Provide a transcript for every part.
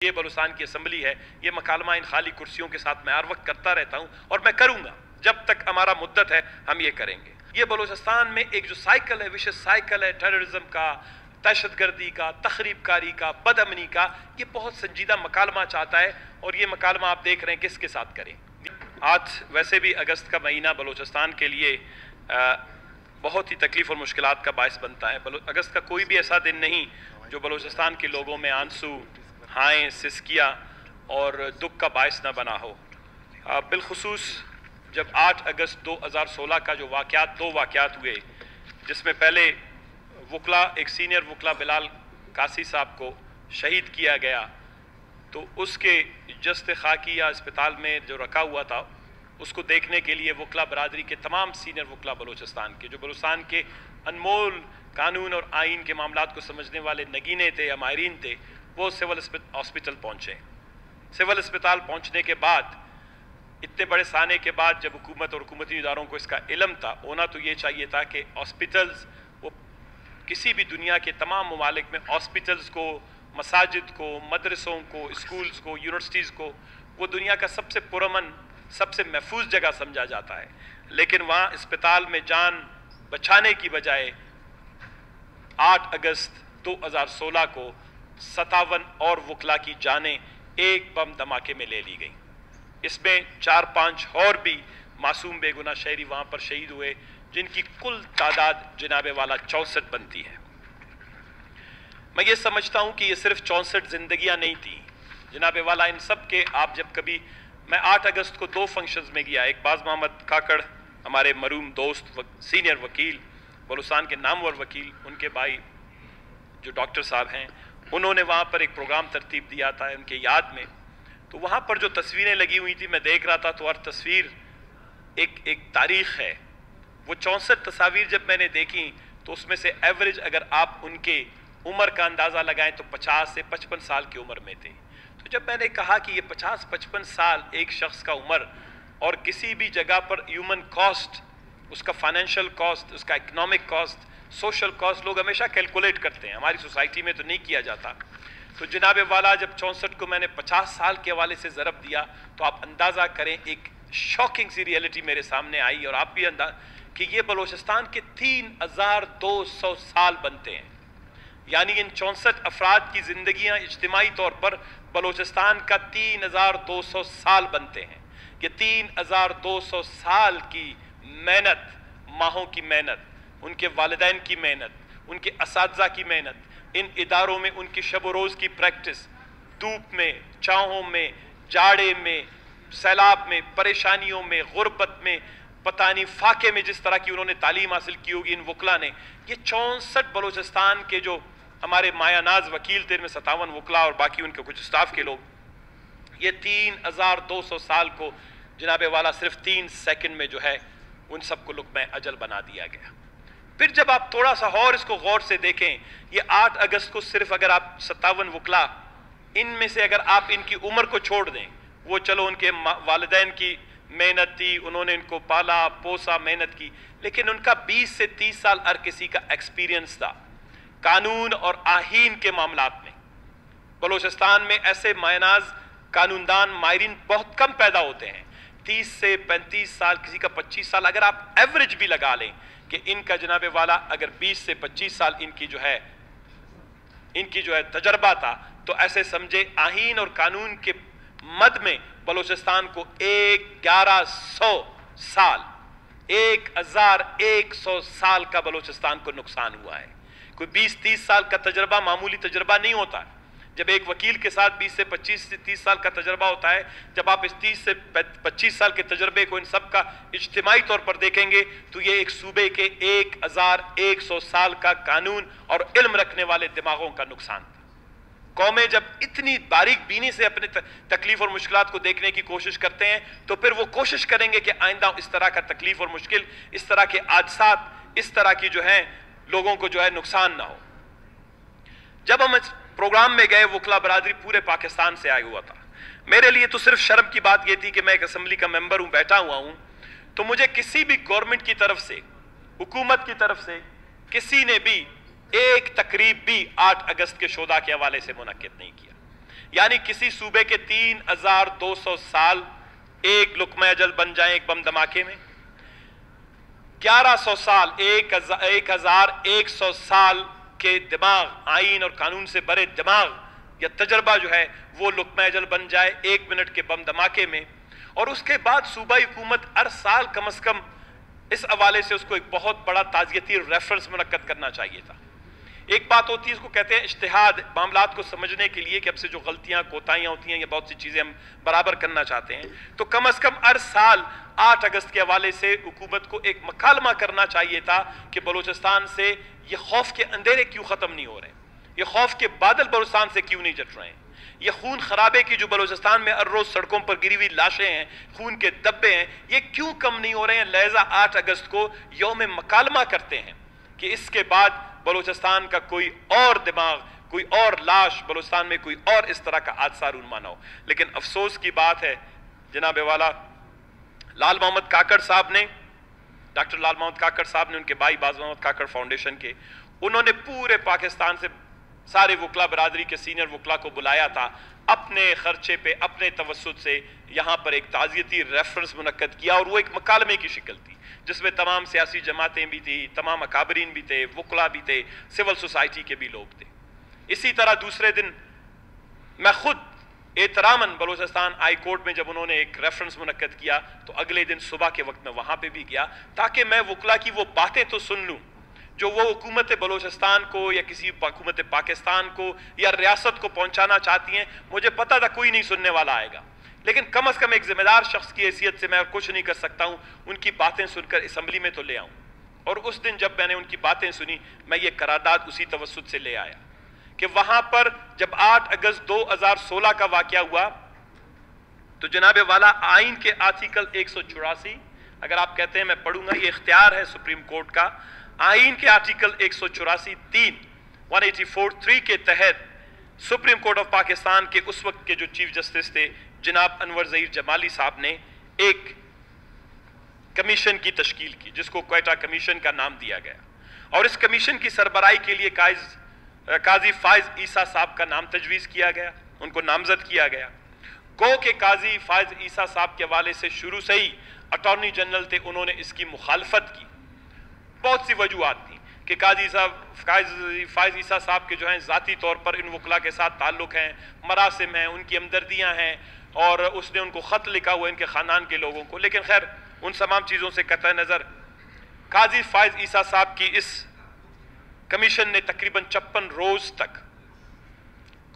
یہ بلوچستان کی اسمبلی ہے، یہ مکالمہ ان خالی کرسیوں کے ساتھ میں ہر وقت کرتا رہتا ہوں اور میں کروں گا جب تک ہمارا مدت ہے، ہم یہ کریں گے۔ یہ بلوچستان میں ایک جو سائیکل ہے، وشس سائیکل ہے ٹیررزم کا، دہشت گردی کا، تخریب کاری کا، بد امنی کا، یہ بہت سنجیدہ مکالمہ چاہتا ہے اور یہ مکالمہ آپ دیکھ رہے ہیں کس کے ساتھ کریں۔ آج ویسے بھی اگست کا مہینہ بلوچستان کے لیے بہت ہی تکلیف اور مشکلات کا باعث بنتا ہے۔ اگست کا کوئی بھی ایسا دن نہیں جو بلوچستان کے لوگوں میں آنسو، ہائیں، سسکیاں اور دکھ کا باعث نہ بنا ہو۔ بالخصوص جب 8 اگست 2016 کا جو دو واقعات ہوئے، جس میں پہلے وکلا، ایک سینئر وکلا بلال قاسی صاحب کو شہید کیا گیا، تو اس کے جسد خاکیہ اسپتال میں جو رکھا ہوا تھا، اس کو دیکھنے کے لیے وکلا برادری کے تمام سینئر وکلا بلوچستان کے، جو بلوچستان کے انمول قانون اور آئین کے معاملات کو سمجھنے والے نگینے تھے یا ماہرین تھے، وہ سول ہاسپٹل پہنچے۔ سول اسپتال پہنچنے کے بعد، اتنے بڑے سانے کے بعد، جب حکومت اور حکومتی اداروں کو اس کا علم تھا، ہونا تو یہ چاہیے تھا کہ ہاسپٹلز، وہ کسی بھی دنیا کے تمام ممالک میں ہاسپٹلز کو، مساجد کو، مدرسوں کو، اسکولز کو، یونیورسٹیز کو، وہ دنیا کا سب سے پرامن، سب سے محفوظ جگہ سمجھا جاتا ہے، لیکن وہاں اسپتال میں جان بچانے کی بجائے 8 اگست 2016 کو 57 اور وکلا کی جانیں ایک بم دھماکے میں لے لی گئیں۔ اس میں 4-5 اور بھی معصوم بے گناہ شہری وہاں پر شہید ہوئے، جن کی کل تعداد جناب والا 64 بنتی ہے۔ میں یہ سمجھتا ہوں کہ یہ صرف 64 زندگیاں نہیں تھیں جناب والا، ان سب کے آپ جب کبھی، میں 8 اگست کو 2 فنکشنز میں گیا، ایک باز محمد کاکڑ، ہمارے مرحوم دوست، سینئر وکیل، بلوچستان کے نامور وکیل، ان کے بھائی جو ڈاکٹر صاحب ہیں، انہوں نے وہاں پر ایک پروگرام ترتیب دیا تھا ان کے یاد میں، تو وہاں پر جو تصویریں لگی ہوئی تھی میں دیکھ رہا تھا، تو ہر تصویر ایک تاریخ ہے۔ وہ 64 تصاویر جب میں نے دیکھی تو اس میں سے ایوریج اگر آپ ان کے عمر کا اندازہ لگائیں تو 50 سے 55 سال کی عمر میں تھے۔ تو جب میں نے کہا کہ یہ 50-55 سال ایک شخص کا عمر، اور کسی بھی جگہ پر ہیومن کاسٹ، اس کا فائنینشیل کاسٹ، اس کا اکنامک کاسٹ، سوشل کاسٹ لوگ ہمیشہ کیلکولیٹ کرتے ہیں، ہماری سوسائٹی میں تو نہیں کیا جاتا۔ تو جناب والا جب 64 کو میں نے 50 سال کے حوالے سے ضرب دیا تو آپ اندازہ کریں، ایک شاکنگ سی ریئلٹی میرے سامنے آئی، اور آپ بھی کہ یہ بلوچستان کے 3200 سال بنتے ہیں، یعنی ان 64 افراد کی زندگیاں اجتماعی طور پر بلوچستان کا 3200 سال بنتے ہیں۔ یہ 3200 سال کی محنت، ماہوں کی محنت، ان کے والدین کی محنت، ان کے اساتذہ کی محنت، ان اداروں میں ان کی شب و روز کی پریکٹس، دھوپ میں، چھاؤں میں، جاڑے میں، سیلاب میں، پریشانیوں میں، غربت میں، پتہ نہیں فاقے میں جس طرح کی انہوں نے تعلیم حاصل کی ہوگی ان وکلا نے، یہ 64 بلوچستان کے جو ہمارے مایہ ناز وکیل تھے، ان میں 57 وکلا اور باقی ان کے کچھ اسٹاف کے لوگ، یہ 3200 سال کو جناب والا صرف 3 سیکنڈ میں جو ہے ان سب کو لقمہ اجل بنا دیا گیا۔ پھر جب آپ تھوڑا سا اور اس کو غور سے دیکھیں، یہ 8 اگست کو صرف اگر آپ 57 وکلا، ان میں سے اگر آپ ان کی عمر کو چھوڑ دیں، وہ چلو ان کے والدین کی محنت تھی، انہوں نے ان کو پالا پوسا، محنت کی، لیکن ان کا 20 سے 30 سال ہر کسی کا ایکسپیرینس تھا قانون اور آئین کے معاملات میں۔ بلوچستان میں ایسے مائناز قانوندان، ماہرین بہت کم پیدا ہوتے ہیں، 30 سے 35 سال، کسی کا 25 سال، اگر آپ ایوریج بھی لگا لیں کہ ان کا جناب والا اگر 20 سے 25 سال ان کی جو ہے تجربہ تھا، تو ایسے سمجھے آئین اور قانون کے مد میں بلوچستان کو 1100 سال، 1100 سال کا بلوچستان کو نقصان ہوا ہے۔ کوئی 20-30 سال کا تجربہ معمولی تجربہ نہیں ہوتا ہے۔ جب ایک وکیل کے ساتھ 20 سے 25 سے 30 سال کا تجربہ ہوتا ہے، جب آپ اس 30 سے 25 سال کے تجربے کو ان سب کا اجتماعی طور پر دیکھیں گے تو یہ ایک صوبے کے 1100 سال کا قانون اور علم رکھنے والے دماغوں کا نقصان تھا۔ قومیں جب اتنی باریک بینی سے اپنے تکلیف اور مشکلات کو دیکھنے کی کوشش کرتے ہیں تو پھر وہ کوشش کریں گے کہ آئندہ اس طرح کا تکلیف اور مشکل، اس طرح کے حادثات، اس طرح کی جو ہیں لوگوں کو جو ہے نقصان نہ ہو۔ جب ہم اس پروگرام میں گئے، وکلا برادری پورے پاکستان سے آیا ہوا تھا۔ میرے لیے تو صرف شرم کی بات یہ تھی کہ میں ایک اسمبلی کا ممبر ہوں، بیٹھا ہوا ہوں، تو مجھے کسی بھی گورنمنٹ کی طرف سے، حکومت کی طرف سے کسی نے بھی ایک تقریب بھی 8 اگست کے شہداء کے حوالے سے منعقد نہیں کیا۔ यानी किसी सूबे के 3200 साल एक लुक्मा अजल बन जाएं एक बम धमाके में। 1100 साल 1100 साल के दिमाग, आईन और कानून से भरे दिमाग या तजर्बा जो है वो लुक्मा अजल बन जाए 1 मिनट के बम धमाके में। और उसके बाद सूबाई हुकूमत हर साल कम से कम इस हवाले से उसको एक बहुत बड़ा ताज़ियती रेफरेंस मुनक्कद करना चाहिए था। एक बात होती है, इसको कहते हैं इज्तिहाद, मामलात को समझने के लिए कि अब से जो गलतियां कोताहियां होती हैं या बहुत सी चीज़ें हम बराबर करना चाहते हैं, तो कम से कम हर साल 8 अगस्त के हवाले से हुकूमत को एक मकालमा करना चाहिए था कि बलूचिस्तान से ये खौफ के अंधेरे क्यों ख़त्म नहीं हो रहे, ये खौफ के बादल बलूचिस्तान से क्यों नहीं जट रहे हैं, ये खून खराबे की जो बलूचिस्तान में हर रोज़ सड़कों पर गिरी हुई लाशें हैं, खून के धब्बे हैं, ये क्यों कम नहीं हो रहे हैं। लिहाजा 8 अगस्त को यौम मकालमा करते हैं कि इसके बाद बलूचिस्तान का कोई और दिमाग, कोई और लाश, बलूचिस्तान में कोई और इस तरह का हादसा रूनमा ना हो। लेकिन अफसोस की बात है जनाब वाला, लाल मोहम्मद काकड़ साहब ने, डॉक्टर लाल मोहम्मद काकड़ साहब ने, उनके भाई बाज मोहम्मद काकड़ फाउंडेशन के, उन्होंने पूरे पाकिस्तान से सारे वकला बरादरी के सीनियर वकला को बुलाया था, अपने खर्चे पे, अपने तवस्सुत से यहाँ पर एक ताज़ियती रेफरेंस मुनक्कद किया। और वो एक मकालमे की शिक्ल थी जिसमें तमाम सियासी जमातें भी थी, तमाम अकाबरीन भी थे, वकला भी थे, सिविल सोसाइटी के भी लोग थे। इसी तरह दूसरे दिन मैं खुद एहतरामन बलूचिस्तान हाई कोर्ट में जब उन्होंने एक रेफरेंस मुनक्कद किया तो अगले दिन सुबह के वक्त में वहाँ पे भी गया ताकि मैं वकला की वो बातें तो सुन लूँ जो वो हुकूमत बलूचिस्तान को या किसी हुकूमत पाकिस्तान को या रियासत को पहुँचाना चाहती हैं। मुझे पता था कोई नहीं सुनने वाला आएगा, लेकिन कम अज़ कम एक ज़िम्मेदार शख्स की हैसियत से मैं और कुछ नहीं कर सकता हूँ, उनकी बातें सुनकर असम्बली में तो ले आऊँ। और उस दिन जब मैंने उनकी बातें सुनी, मैं ये करारदाद उसी तवस्सुत से ले आया कि वहाँ पर जब 8 अगस्त 2016 का वाक़या हुआ तो जनाब वाला आइन के आर्टिकल 184, अगर आप कहते हैं मैं पढ़ूंगा, ये इख्तियार है सुप्रीम कोर्ट का, आइन के आर्टिकल 184(3) 184(3) के तहत सुप्रीम कोर्ट ऑफ पाकिस्तान के उस वक्त के जो चीफ जस्टिस थे जनाब अनवर ज़हीर जमाली साहब ने एक कमीशन की तश्कील की जिसको क्वेटा कमीशन का नाम दिया गया। और इस कमीशन की सरबराही के लिए काजी फाइज ईसा साहब का नाम तजवीज़ किया गया, उनको नामजद किया गया। गो के काजी फाइज ईसा साहब के हवाले से शुरू से ही अटॉर्नी जनरल थे, उन्होंने इसकी मुखालफत की। बहुत सी वजूहात थी कि काजी साहब फाइज ईसा साहब के जो हैं ज़ाती तौर पर इन वकला के साथ ताल्लुक़ हैं, मरासिम हैं, उनकी हमदर्दियाँ हैं और उसने उनको ख़त लिखा हुआ इनके ख़ानदान के लोगों को। लेकिन खैर उन तमाम चीज़ों से कतई नज़र काजी फाइज ईसा साहब की इस कमीशन ने तकरीबन 56 रोज़ तक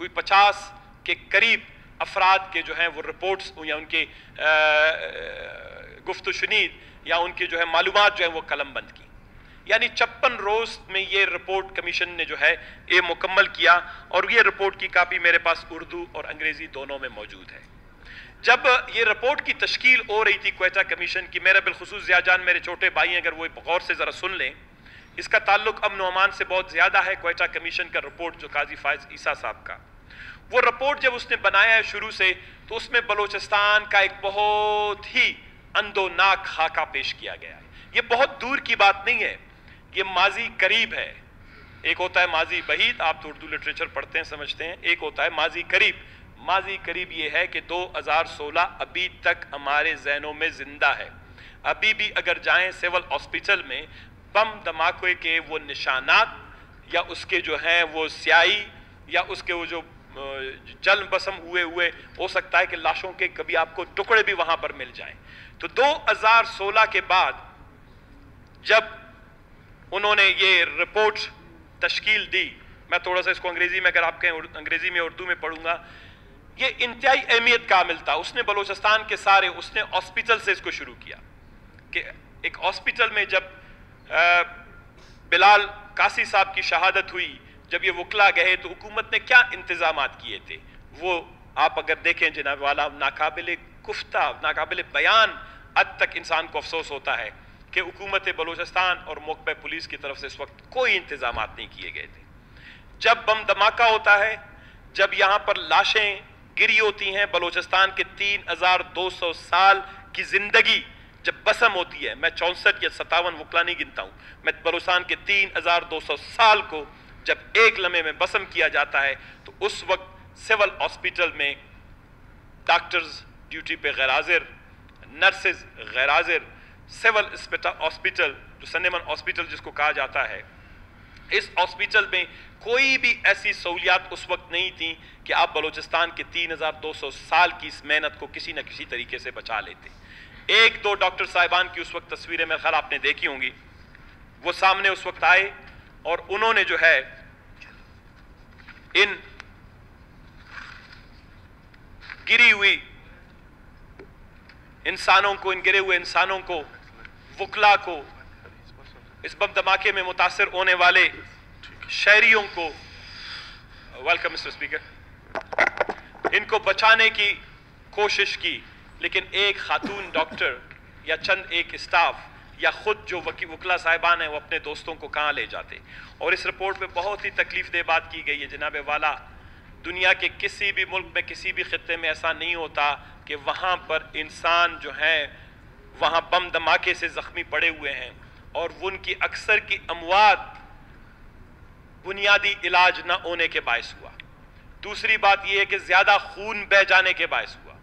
कोई 50 के करीब अफराद के जो हैं वो रिपोर्ट्स या उनके गुफ्त शुनीद या उनके जो है मालूमात जो है वो कलमबंद की। यानी 56 रोज़ में ये रिपोर्ट कमीशन ने जो है ये मुकम्मल किया और ये रिपोर्ट की कापी मेरे पास उर्दू और अंग्रेज़ी दोनों में मौजूद है। जब ये रिपोर्ट की तश्कील हो रही थी क्वेटा कमीशन की, मेरा बिलखुसूस ज़ियाजान मेरे छोटे भाई हैं, अगर वो गौर से ज़रा सुन लें, इसका ताल्लुक अमन व अमान से बहुत ज़्यादा है। क्वेटा कमीशन का रिपोर्ट जो काजी फाइज ईसा साहब का, वो रिपोर्ट जब उसने बनाया है शुरू से, तो उसमें बलूचिस्तान का एक बहुत ही अंदोनाक खाका पेश किया गया है। ये बहुत दूर की बात नहीं है, ये माजी करीब है। एक होता है माजी बहीद, आप तो उर्दू लिटरेचर पढ़ते हैं समझते हैं, एक होता है माजी करीब। माजी करीब ये है कि 2016 अभी तक हमारे जहनों में जिंदा है। अभी भी अगर जाएं सिविल हॉस्पिटल में बम धमाके के वो निशानात या उसके जो हैं वो स्याही या उसके वो जो जल बसम हुए हो सकता है कि लाशों के कभी आपको टुकड़े भी वहां पर मिल जाएं। तो 2016 के बाद जब उन्होंने ये रिपोर्ट तश्कील दी, मैं थोड़ा सा इसको अंग्रेजी में, अगर आप कहें अंग्रेजी में उर्दू में पढ़ूंगा, ये इंतहाई अहमियत का मिलता। उसने बलूचिस्तान के सारे, उसने हॉस्पिटल से इसको शुरू किया कि एक हॉस्पिटल में जब बिलाल कासी साहब की शहादत हुई, जब ये वकला गए तो हुकूमत ने क्या इंतजामात किए थे, वो आप अगर देखें जनाब वाला, नाकाबिल गुफ्ता, नाकाबिल बयान हद तक इंसान को अफसोस होता है कि हुकूमत बलूचिस्तान और मौक़े पुलिस की तरफ से इस वक्त कोई इंतजामात नहीं किए गए थे। जब बम धमाका होता है, जब यहाँ पर लाशें गिरी होती हैं, बलूचिस्तान के 3200 साल की जिंदगी जब बसम होती है, मैं 64 या 57 वकला नहीं गिनता हूँ, मैं बलूचिस्तान के 3200 साल को जब एक लम्हे में बसम किया जाता है, तो उस वक्त सिविल हॉस्पिटल में डॉक्टर्स ड्यूटी पे गैर हाजिर, नर्सेज गैर हाजिर, सिविल हॉस्पिटल जो सन्नेमन हॉस्पिटल जिसको कहा जाता है, इस हॉस्पिटल में कोई भी ऐसी सहूलियात उस वक्त नहीं थी कि आप बलूचिस्तान के 3200 साल की इस मेहनत को किसी न किसी तरीके से बचा लेते। एक दो डॉक्टर साहिबान की उस वक्त तस्वीरें मेरे ख्याल आपने देखी होंगी, वो सामने उस वक्त आए और उन्होंने जो है इन गिरी हुई इंसानों को, इन गिरे हुए इंसानों को, वकला को, इस बम धमाके में मुतासिर होने वाले शहरियों को, वेलकम मिस्टर स्पीकर, इनको बचाने की कोशिश की। लेकिन एक खातून डॉक्टर या चंद एक स्टाफ या खुद जो वकला साहिबान हैं वो अपने दोस्तों को कहाँ ले जाते। और इस रिपोर्ट में बहुत ही तकलीफ दे बात की गई है जनाब वाला, दुनिया के किसी भी मुल्क में किसी भी खित्ते में ऐसा नहीं होता कि वहाँ पर इंसान जो हैं वहाँ बम धमाके से जख्मी पड़े हुए हैं और उनकी अक्सर की अमवात बुनियादी इलाज न होने के बायस हुआ। दूसरी बात यह है कि ज्यादा खून बह जाने के बायस हुआ।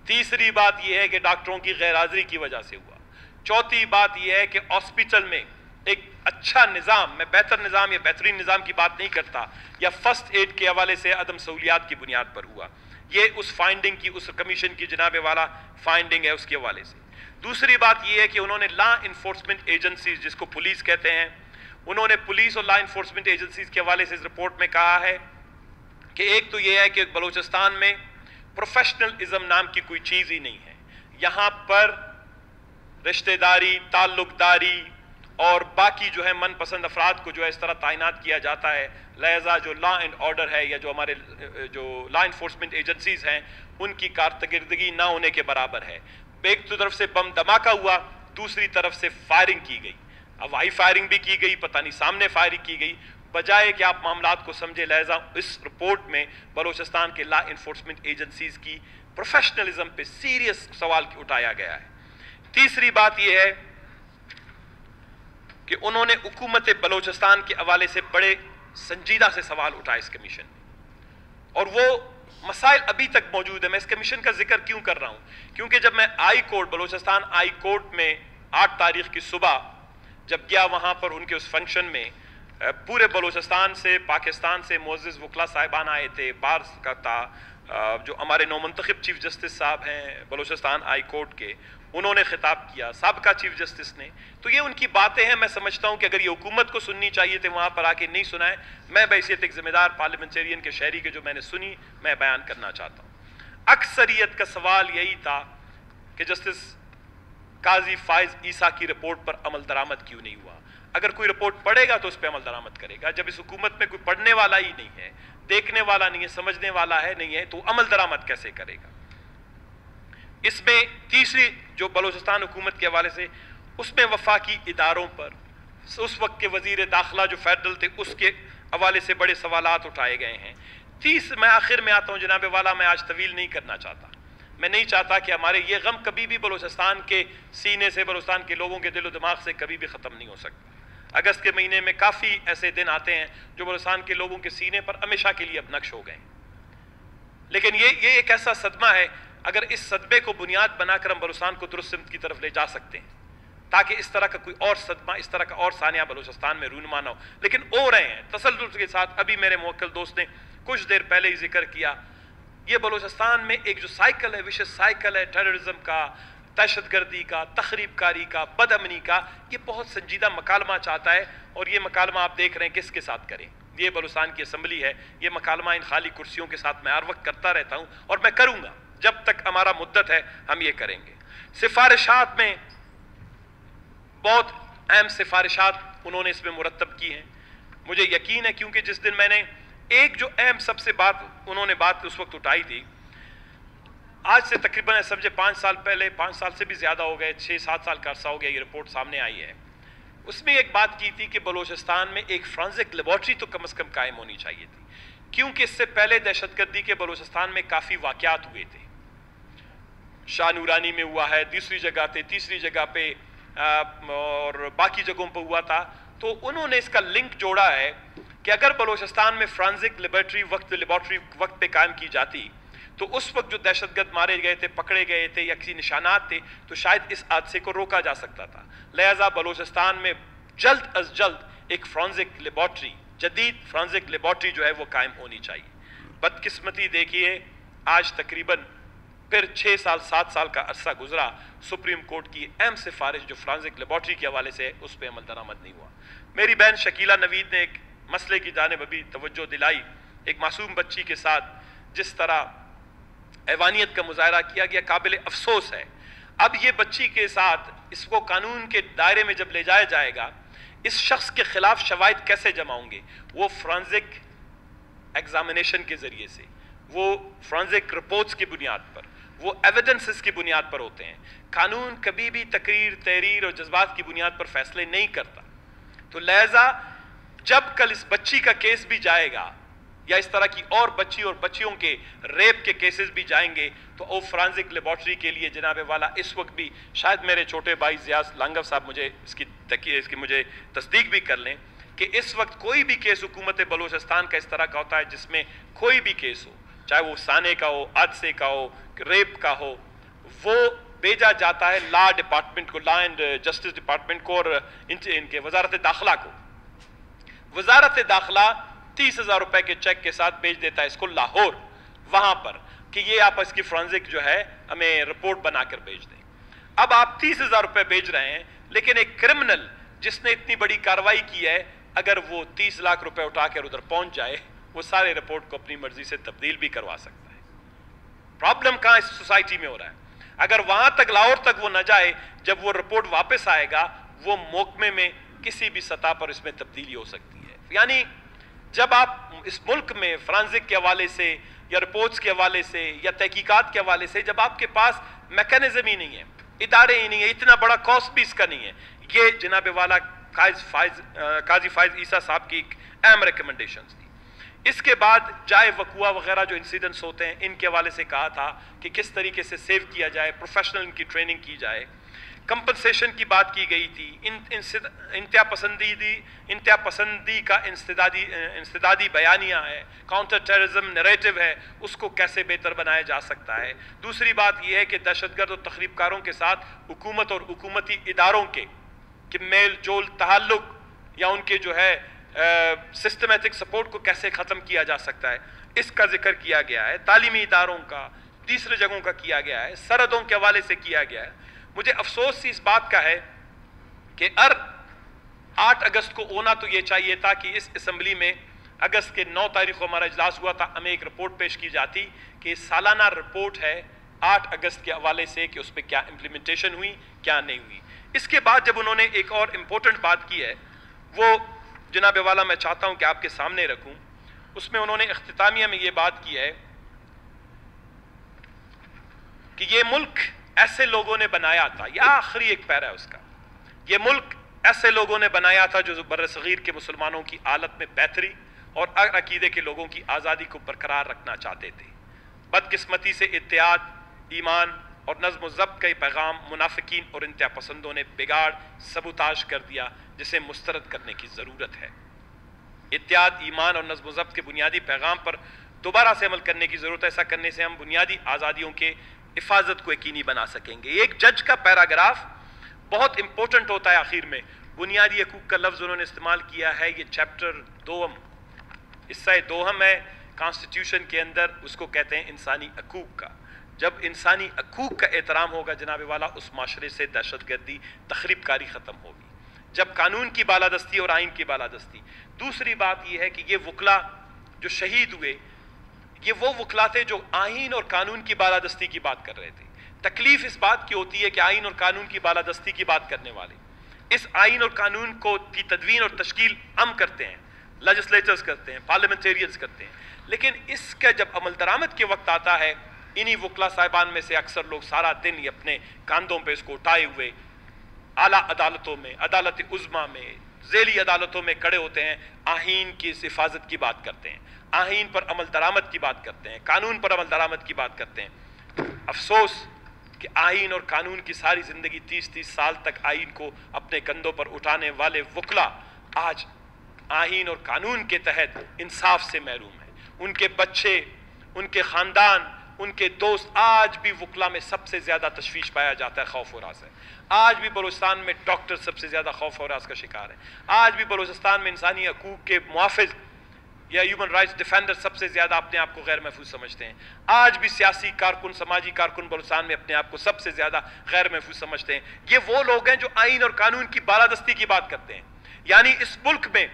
तीसरी बात यह है कि डॉक्टरों की गैर हाजिरी की वजह से हुआ। चौथी बात यह है कि हॉस्पिटल में एक अच्छा निज़ाम, मैं बेहतर निज़ाम या बेहतरीन निज़ाम की बात नहीं करता, या फर्स्ट एड के हवाले से अदम सहूलियात की बुनियाद पर हुआ। ये उस फाइंडिंग की, उस कमीशन की जनाबे वाला फाइंडिंग है, उसके हवाले से। दूसरी बात यह है कि उन्होंने लॉ इन्फोर्समेंट एजेंसीज, जिसको पुलिस कहते हैं, उन्होंने पुलिस और लॉ इन्फोर्समेंट एजेंसीज के हवाले से इस रिपोर्ट में कहा है कि एक तो यह है कि बलूचिस्तान में प्रोफेशनलिज्म नाम की कोई चीज़ ही नहीं है। यहाँ पर रिश्तेदारी, ताल्लुकदारी और बाकी जो है मनपसंद अफराद को जो है इस तरह तैनात किया जाता है, लिहाजा जो लॉ एंड ऑर्डर है या जो हमारे जो लॉ इन्फोर्समेंट एजेंसीज हैं उनकी कारकर्दगी ना होने के बराबर है। एक तो तरफ से बम धमाका हुआ, दूसरी तरफ से फायरिंग की गई, हवाई फायरिंग भी की गई, पता नहीं सामने फायरिंग की गई, बजाय कि आप मामलात को समझे। लिहाजा इस रिपोर्ट में बलूचिस्तान के लॉ इन्फोर्समेंट एजेंसीज की प्रोफेशनलिज्म पे सीरियस सवाल उठाया गया है। तीसरी बात यह है कि उन्होंने हुकूमत बलूचिस्तान के हवाले से बड़े संजीदा से सवाल उठाए इस कमीशन में, और वो मसाइल अभी तक मौजूद है। मैं इस कमीशन का जिक्र क्यों कर रहा हूं, क्योंकि जब मैं high court, Balochistan high court में 8 तारीख की सुबह जब गया, वहां पर उनके उस फंक्शन में पूरे बलूचिस्तान से, पाकिस्तान से मुअज़्ज़िज़ वकला साहिबान आए थे। बार का था जो हमारे नौमंतखब चीफ जस्टिस साहब हैं बलूचिस्तान हाई कोर्ट के, उन्होंने खिताब किया, साबका चीफ जस्टिस ने। तो ये उनकी बातें हैं। मैं समझता हूं कि अगर ये हुकूमत को सुननी चाहिए थे, वहां पर आके नहीं सुनाए। मैं बहैसियत एक जिम्मेदार पार्लियामेंटेरियन के शहरी के जो मैंने सुनी, मैं बयान करना चाहता हूं। अक्सरियत का सवाल यही था कि जस्टिस काजी फाइज ईसा की रिपोर्ट पर अमल दरामद क्यों नहीं हुआ। अगर कोई रिपोर्ट पढ़ेगा तो उस पर अमल दरामद करेगा। जब इस हुकूमत में कोई पढ़ने वाला ही नहीं है, देखने वाला नहीं है, समझने वाला है नहीं है, तो अमल दरामद कैसे करेगा। इसमें तीसरी जो बलूचिस्तान हुकूमत के हवाले से, उसमें वफाकी इदारों पर उस वक्त के वजीर दाखिला जो फेडरल थे उसके हवाले से बड़े सवालात उठाए गए हैं। मैं आखिर में आता हूँ जनाब वाला, मैं आज तवील नहीं करना चाहता। मैं नहीं चाहता कि हमारे ये गम कभी भी बलूचिस्तान के सीने से, बलूचिस्तान के लोगों के दिलो दिमाग से कभी भी ख़त्म नहीं हो सकता। अगस्त के महीने में काफ़ी ऐसे दिन आते हैं जो बलूचिस्तान के लोगों के सीने पर हमेशा के लिए अब नक्श हो गए। लेकिन ये एक ऐसा सदमा है, अगर इस सदमे को बुनियाद बनाकर हम बलूचिस्तान को दुरुस्त सिमत की तरफ ले जा सकते हैं, ताकि इस तरह का कोई और सदमा, इस तरह का और सानिया बलूचिस्तान में रूनुमा ना हो। लेकिन हो रहे हैं तसल्लुल के साथ। अभी मेरे मुवक्किल दोस्त ने कुछ देर पहले ही जिक्र किया, ये बलूचिस्तान में एक जो साइकिल है, विशेष साइकिल है टेररिज्म का, दहशतगर्दी का, तखरीबकारी का, बदअमनी का, ये बहुत संजीदा मकालमा चाहता है। और ये मकालमा आप देख रहे हैं किसके साथ करें। ये बलूचिस्तान की असम्बली है, ये मकालमा इन खाली कुर्सियों के साथ मैं हर वक्त करता रहता हूँ और मैं करूँगा जब तक हमारा मुद्दत है, हम ये करेंगे। सिफारिशात में बहुत अहम सिफारिशात उन्होंने इसमें मुरतब की हैं। मुझे यकीन है, क्योंकि जिस दिन मैंने एक जो अहम सबसे उन्होंने बात उस वक्त उठाई थी, आज से तकरीबन समझे 5 साल पहले, 5 साल से भी ज़्यादा हो गए, 6-7 साल का अरसा हो गया, ये रिपोर्ट सामने आई है। उसमें एक बात की थी कि बलूचिस्तान में एक फॉरेंसिक लेबॉर्ट्री तो कम से कम कायम होनी चाहिए थी, क्योंकि इससे पहले दहशतगर्दी के बलूचिस्तान में काफ़ी वाक़यात हुए थे। शाह नूरानी में हुआ है, तीसरी जगह पे और बाकी जगहों पर हुआ था। तो उन्होंने इसका लिंक जोड़ा है کہ اگر بلوچستان میں فرانزک لیبارٹری وقت پہ قائم کی جاتی تو اس وقت جو دہشت گرد مارے گئے تھے، پکڑے گئے تھے یا کسی نشانات تھے، تو شاید اس حادثے کو روکا جا سکتا تھا۔ لہٰذا بلوچستان میں جلد از جلد ایک فرانزک لیبارٹری، جدید فرانزک لیبارٹری جو ہے وہ قائم ہونی چاہیے۔ بدقسمتی دیکھیے آج تقریباً پھر 6 سال 7 سال کا عرصہ گزرا، سپریم کورٹ کی اہم سفارش جو فرانزک لیبارٹری کے حوالے سے اس پہ عمل درآمد نہیں ہوا۔ میری بہن شکیلہ نوید نے ایک مسئلے کی جانب ابھی توجہ دلائی، ایک معصوم بچی کے ساتھ جس طرح حیوانیت کا مظاہرہ کیا گیا، قابل افسوس ہے۔ اب یہ بچی کے ساتھ اس کو قانون کے دائرے میں جب لے جایا جائے گا، اس شخص کے خلاف شواہد کیسے جمع ہوں گے؟ وہ فرانزک ایگزامینیشن کے ذریعے سے، وہ فرانزک رپورٹس کی بنیاد پر، وہ ایویڈنسز کی بنیاد پر ہوتے ہیں۔ قانون کبھی بھی تقریر، تحریر اور جذبات کی بنیاد پر فیصلے نہیں کرتا۔ تو لہذا جب کل اس بچی کا کیس بھی جائے گا یا اس طرح کی اور بچی اور بچیوں کے ریپ کے کیسز بھی جائیں گے، تو وہ فرانزک لیبارٹری کے لیے جناب والا اس وقت بھی شاید میرے چھوٹے بھائی زیاز لانگو صاحب مجھے اس کی مجھے تصدیق بھی کر لیں کہ اس وقت کوئی بھی کیس حکومت بلوچستان کا اس طرح کا ہوتا ہے جس میں کوئی بھی کیس ہو، چاہے وہ سانے کا ہو، حادثے کا ہو، ریپ کا ہو، وہ بھیجا جاتا ہے لا ڈپارٹمنٹ کو، لا اینڈ جسٹس ڈپارٹمنٹ کو اور ان کے وزارت داخلہ کو۔ وزارت داخلہ 30,000 روپے کے چیک کے ساتھ بھیج دیتا ہے اس کو لاہور، وہاں پر کہ یہ آپ اس کی فرانزک جو ہے ہمیں رپورٹ بنا کر بھیج دیں۔ اب آپ 30,000 روپے بھیج رہے ہیں، لیکن ایک کرمنل جس نے اتنی بڑی کارروائی کی ہے، اگر وہ 30 لاکھ روپے اٹھا کر ادھر پہنچ جائے، وہ سارے رپورٹ کو اپنی مرضی سے تبدیل بھی کروا سکتا ہے۔ پرابلم کہاں اس سوسائٹی میں ہو رہا ہے؟ اگر وہاں تک لاہور تک وہ نہ جائے، جب وہ رپورٹ واپس آئے گا، وہ محکمے میں کسی بھی سطح پر اس میں تبدیلی ہو سکتی ہے۔ یعنی جب آپ اس ملک میں فرانزک کے حوالے سے یا رپورٹس کے حوالے سے یا تحقیقات کے حوالے سے جب آپ کے پاس میکانزم ہی نہیں ہے، ادارے ہی نہیں ہے، اتنا بڑا کاسٹ بھی اس کا نہیں ہے، یہ جناب والا قاضی فائز عیسیٰ صاحب کی ایک اہم ریکمنڈیشنز تھی۔ اس کے بعد جائے وقوع وغیرہ جو انسیڈنٹس ہوتے ہیں، ان کے حوالے سے کہا تھا کہ کس طریقے سے سیو کیا جائے، پروفیشنل ان کی ٹریننگ کی جائے، کمپنسیشن کی بات کی گئی تھی، انتہا پسندی کا انسدادی بیانیہ ہے، کاؤنٹر ٹیررزم نیریٹو ہے، اس کو کیسے بہتر بنایا جا سکتا ہے۔ دوسری بات یہ ہے کہ دہشت گرد اور تخریب کاروں کے ساتھ حکومت اور حکومتی اداروں کے میل جول تعلق یا ان کے جو ہے سسٹمیٹک سپورٹ کو کیسے ختم کیا جا سکتا ہے، اس کا ذکر کیا گیا ہے۔ تعلیمی اداروں کا، تیسرے جگہوں کا کیا گیا ہے، سرحدوں کے حوالے سے کیا گیا ہے۔ مجھے افسوس سی اس بات کا ہے کہ 8 اگست کو ہونا تو یہ چاہیے تھا کہ اس اسمبلی میں اگست کے 9 تاریخ کو ہمارا اجلاس ہوا تھا، ہمیں ایک رپورٹ پیش کی جاتی کہ سالانہ رپورٹ ہے 8 اگست کے حوالے سے کہ اس پہ کیا امپلیمنٹیشن ہوئی، کیا نہیں ہوئی۔ اس کے بعد جب انہوں نے ایک اور امپورٹنٹ بات کی ہے، وہ جناب والا میں چاہتا ہوں کہ آپ کے سامنے رکھوں۔ اس میں انہوں نے اختتامیہ میں یہ بات کی ہے کہ یہ ملک ایسے لوگوں نے بنایا تھا، یہ آخری ایک پیرا ہے اس کا، یہ ملک ایسے لوگوں نے بنایا تھا جو برصغیر کے مسلمانوں کی حالت میں بہتری اور عقیدے کے لوگوں کی آزادی کو برقرار رکھنا چاہتے تھے۔ بدقسمتی سے اتحاد، ایمان اور نظم و ضبط کا یہ پیغام منافقین اور انتہا پسندوں نے بگاڑ، سبوتاژ کر دیا، جسے مسترد کرنے کی ضرورت ہے۔ اتحاد، ایمان اور نظم و ضبط کے بنیادی پیغام پر دوبارہ سے عمل کرنے کی ضرورت ہے۔ ایسا کرنے سے ہم بنیادی آزادیوں کے حفاظت کو یقینی بنا سکیں گے۔ ایک جج کا پیراگراف بہت امپورٹنٹ ہوتا ہے آخر میں، بنیادی حقوق کا لفظ انہوں نے استعمال کیا ہے، یہ چیپٹر 2 حصہ 2 ہے کانسٹیٹیوشن کے اندر، اس کو کہتے ہیں انسانی حقوق کا۔ جب انسانی حقوق کا احترام ہوگا جناب والا، اس معاشرے سے دہشت گردی، تخریب کاری ختم ہوگی، جب قانون کی بالادستی اور آئین کی بالادستی۔ دوسری بات یہ ہے کہ یہ وکلا جو شہید ہوئے، یہ وہ وکلا تھے جو آئین اور قانون کی بالادستی کی بات کر رہے تھے۔ تکلیف اس بات کی ہوتی ہے کہ آئین اور قانون کی بالادستی کی بات کرنے والے اس آئین اور قانون کی تدوین اور تشکیل ہم کرتے ہیں، لیجسلیٹرز کرتے ہیں، پارلیمنٹیرینز کرتے ہیں، لیکن اس کا جب عمل درآمد کے وقت آتا ہے، انہی وکلا صاحبان میں سے اکثر لوگ سارا دن ہی اپنے کاندھوں پہ اس کو اٹھائے ہوئے اعلیٰ عدالتوں میں، عدالت عظمیٰ میں، ذیلی عدالتوں میں کھڑے ہوتے ہیں، آئین کی اس حفاظت کی بات کرتے ہیں، آئین پر عمل درآمد کی بات کرتے ہیں، قانون پر عمل درآمد کی بات کرتے ہیں۔ افسوس کہ آئین اور قانون کی ساری زندگی 30 سال تک آئین کو اپنے کندھوں پر اٹھانے والے وکلا آج आईन और कानून के तहत इंसाफ से महरूम हैं। उनके बच्चे, उनके ख़ानदान, उनके दोस्त, आज भी वकला में सबसे ज़्यादा तशवीश पाया जाता है, खौफ और रास है। आज भी बलूचिस्तान में डॉक्टर सबसे ज़्यादा खौफ और रास का शिकार है। आज भी बलूचिस्तान में इंसानी हकूक़ के मुहाफ़िज़ या ह्यूमन राइट्स डिफेंडर सबसे ज़्यादा अपने आप को गैर महफूज समझते हैं। आज भी सियासी कारकुन, समाजी कारकुन बलूचिस्तान में अपने आप को सबसे ज़्यादा गैर महफूज समझते हैं। ये वो लोग हैं जो आईन और कानून की बालादस्ती की बात करते हैं, यानी इस मुल्क में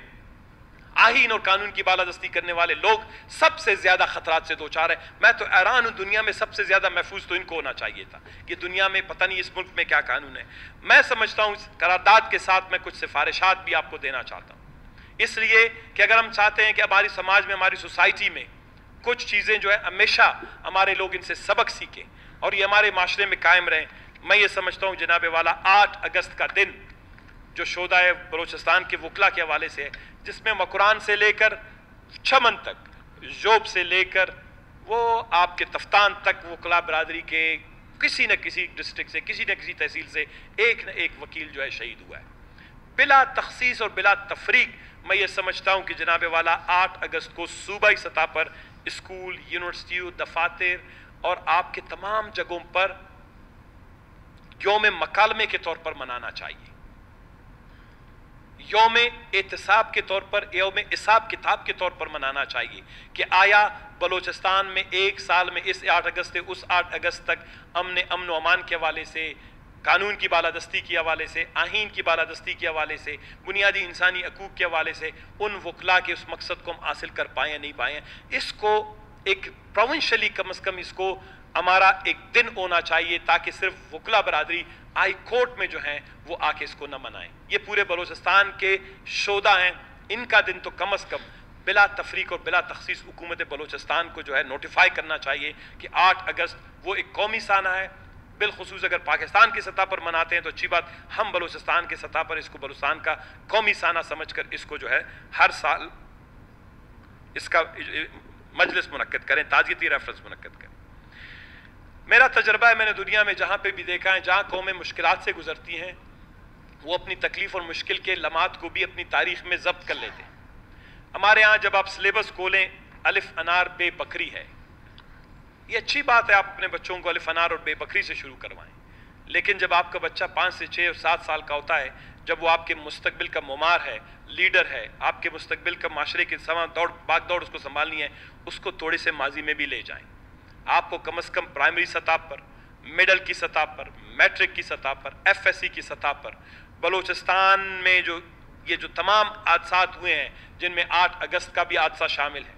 आईन और कानून की बालादस्ती करने वाले लोग सबसे ज्यादा खतरात से दो चार है। मैं तो हैरान हूं, दुनिया में सबसे ज्यादा महफूज तो इनको होना चाहिए था कि दुनिया में पता नहीं इस मुल्क में क्या कानून है। मैं समझता हूं इस करारदाद के साथ मैं कुछ सिफारिशात भी आपको देना चाहता हूं, इसलिए कि अगर हम चाहते हैं कि हमारी समाज में, हमारी सोसाइटी में कुछ चीजें जो है हमेशा हमारे लोग इनसे सबक सीखें और ये हमारे माशरे में कायम रहें। मैं ये समझता हूं जनाबे वाला 8 अगस्त का दिन जो शोदाए बलूचिस्तान के वकला के हवाले से है, जिसमें मकुरान से लेकर चमन तक, जोब से लेकर वो आपके तफ्तान तक वकला बरादरी के किसी न किसी डिस्ट्रिक्ट से, किसी न किसी तहसील से एक न एक वकील जो है शहीद हुआ है बिला तखसीस और बिला तफरीक। मैं ये समझता हूँ कि जनाबे वाला 8 अगस्त को सूबाई सतह पर स्कूल, यूनिवर्सिटी, दफातर और आपके तमाम जगहों पर यौम मकालमे के तौर पर मनाना चाहिए, यौम एहतसाब के तौर पर, यौम हिसाब किताब के तौर पर मनाना चाहिए कि आया बलूचिस्तान में एक साल में इस 8 अगस्त से उस 8 अगस्त तक अमन व अमान के हवाले से, कानून की बालादस्ती के हवाले से, आहीन की बालादस्ती के हवाले से, बुनियादी इंसानी हकूक़ के हवाले से उन वकला के उस मकसद को हम हासिल कर पाए या नहीं पाए। इसको एक प्रोविंशली कम से कम इसको हमारा एक दिन होना चाहिए ताकि सिर्फ वकला बरादरी हाई कोर्ट में जो हैं वो आके इसको न मनाएं। ये पूरे बलूचिस्तान के शोदा हैं, इनका दिन तो कम से कम बिला तफरीक और बिला तखसीस हुकूमत बलूचिस्तान को जो है नोटिफाई करना चाहिए कि 8 अगस्त वो एक कौमी साना है। बिलखुसूस अगर पाकिस्तान की सतह पर मनाते हैं तो अच्छी बात, हम बलूचिस्तान की सतह पर इसको बलूचिस्तान का कौमी साना समझकर इसको जो है हर साल इसका मजलिस मुनक्किद करें, ताज़ियती रेफरेंस मुनक्किद करें। मेरा तजर्बा है, मैंने दुनिया में जहाँ पे भी देखा है, जहाँ कौमें मुश्किलात से गुजरती हैं वो अपनी तकलीफ और मुश्किल के लम्हात को भी अपनी तारीख में जब्त कर लेते हैं। हमारे यहाँ जब आप सिलेबस खोलें, अलिफ अनार बे बकरी है, ये अच्छी बात है, आप अपने बच्चों को अलिफ अनार और बे बकरी से शुरू करवाएं, लेकिन जब आपका बच्चा 5 से 6 और 7 साल का होता है, जब वो आपके मुस्तकबिल का मुमार है, लीडर है, आपके मुस्तकबिल का माशरे की भाग दौड़ उसको संभालनी है, उसको थोड़े से माजी में भी ले जाएं। आपको कम से कम प्राइमरी सतह पर, मिडल की सतह पर, मैट्रिक की सतह पर, FSC की सतह पर बलूचिस्तान में ये जो तमाम हादसात हुए हैं, जिनमें 8 अगस्त का भी हादसा शामिल है,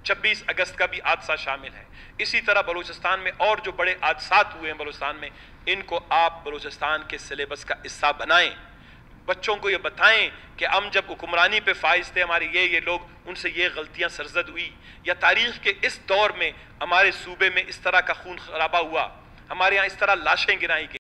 26 अगस्त का भी हादसा शामिल है, इसी तरह बलूचिस्तान में और जो बड़े हादसात हुए हैं बलूचिस्तान में, इनको आप बलूचिस्तान के सिलेबस का हिस्सा बनाएं। बच्चों को ये बताएं कि हम जब हुक्मरानी पे फाइज थे, हमारे ये लोग, उनसे ये गलतियां सरजद हुई, या तारीख के इस दौर में हमारे सूबे में इस तरह का खून खराबा हुआ, हमारे यहाँ इस तरह लाशें गिराई गई।